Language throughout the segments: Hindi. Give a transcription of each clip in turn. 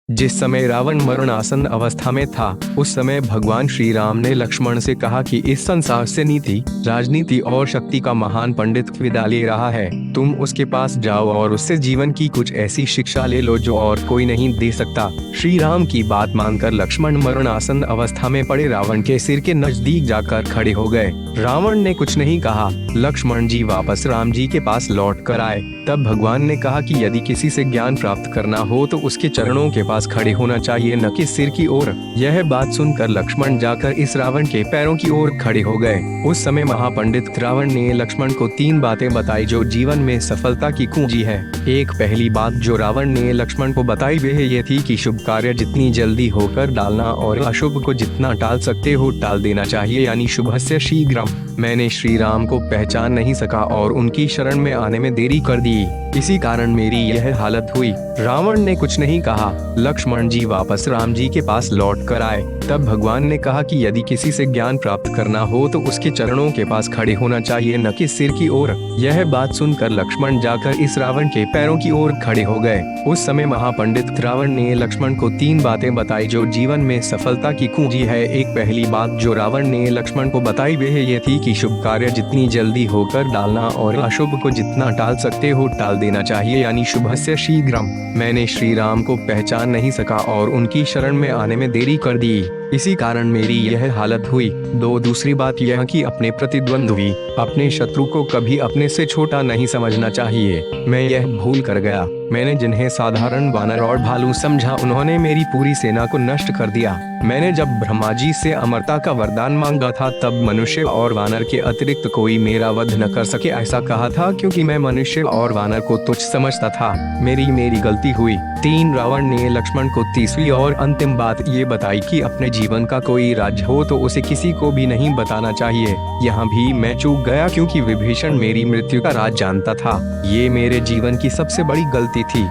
जिस समय रावण मरणासन अवस्था में था, उस समय भगवान श्री राम ने लक्ष्मण से कहा कि इस संसार से नीति, राजनीति और शक्ति का महान पंडित विदा ले रहा है। तुम उसके पास जाओ और उससे जीवन की कुछ ऐसी शिक्षा ले लो जो और कोई नहीं दे सकता। श्री राम की बात मानकर लक्ष्मण मरणासन अवस्था में पड़े रावण के सिर के नजदीक जाकर खड़े हो गए। रावण ने कुछ नहीं कहा। लक्ष्मण जी वापस राम जी के पास लौट कर आए। तब भगवान ने कहा कि यदि किसी से ज्ञान प्राप्त करना हो तो उसके चरणों के पास खड़े होना चाहिए, न कि सिर की ओर। यह बात सुनकर लक्ष्मण जाकर इस रावण के पैरों की ओर खड़े हो गए। उस समय महापंडित रावण ने लक्ष्मण को 3 बातें बताई जो जीवन में सफलता की कुंजी है। एक पहली बात जो रावण ने लक्ष्मण को बताई वह ये थी कि शुभ कार्य जितनी जल्दी होकर डालना और अशुभ को जितना टाल सकते हो टाल देना चाहिए, यानी शुभस्य शीघ्रम। मैंने श्री राम को पहचान नहीं सका और उनकी शरण में आने में देरी कर दी, इसी कारण मेरी यह हालत हुई। रावण ने कुछ नहीं कहा। लक्ष्मण जी वापस राम जी के पास लौट कर आए। तब भगवान ने कहा कि यदि किसी से ज्ञान प्राप्त करना हो तो उसके चरणों के पास खड़े होना चाहिए, न कि सिर की ओर। यह बात सुनकर लक्ष्मण जाकर इस रावण के पैरों की ओर खड़े हो गए। उस समय महापंडित रावण ने लक्ष्मण को 3 बातें बताई जो जीवन में सफलता की कुंजी है। एक पहली बात जो रावण ने लक्ष्मण को बताई वह ये थी कि शुभ कार्य जितनी जल्दी होकर डालना और अशुभ को जितना टाल सकते हो टाल देना चाहिए, यानी शुभस्य शीघ्रम। मैंने श्री राम को पहचान नहीं सका और उनकी शरण में आने में देरी कर दी, इसी कारण मेरी यह हालत हुई। दूसरी बात यह कि अपने प्रतिद्वंद्वी, अपने शत्रु को कभी अपने से छोटा नहीं समझना चाहिए। मैं यह भूल कर गया। मैंने जिन्हें साधारण वानर और भालू समझा उन्होंने मेरी पूरी सेना को नष्ट कर दिया। मैंने जब ब्रह्मा जी से अमरता का वरदान मांगा था तब मनुष्य और वानर के अतिरिक्त कोई मेरा वध न कर सके ऐसा कहा था, क्योंकि मैं मनुष्य और वानर को तुच्छ समझता था। मेरी गलती हुई। 3 रावण ने लक्ष्मण को तीसरी और अंतिम बात ये बताई कि अपने जीवन का कोई राज हो तो उसे किसी को भी नहीं बताना चाहिए। यहाँ भी मैं चूक गया, क्योंकि विभीषण मेरी मृत्यु का राज जानता था। ये मेरे जीवन की सबसे बड़ी गलती थी।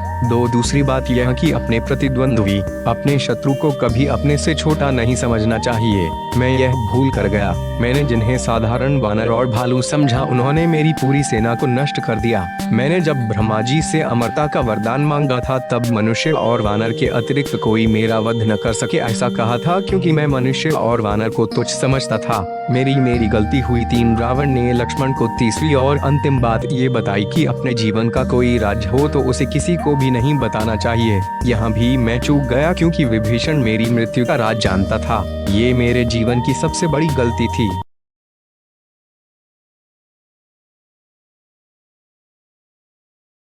दूसरी बात यह कि अपने प्रतिद्वंद्वी, अपने शत्रु को कभी अपने से छोटा नहीं समझना चाहिए। मैं यह भूल कर गया। मैंने जिन्हें साधारण वानर और भालू समझा उन्होंने मेरी पूरी सेना को नष्ट कर दिया। मैंने जब ब्रह्मा जी से अमरता का वरदान मांगा था तब मनुष्य और वानर के अतिरिक्त कोई मेरा वध न कर सके ऐसा कहा था, क्योंकि मैं मनुष्य और वानर को तुच्छ समझता था। मेरी गलती हुई। 3 रावण ने लक्ष्मण को तीसरी और अंतिम बात ये बताई कि अपने जीवन का कोई राज हो तो उसे किसी को भी नहीं बताना चाहिए। यहाँ भी मैं चूक गया, क्योंकि विभीषण मेरी मृत्यु का राज जानता था। ये मेरे जीवन की सबसे बड़ी गलती थी।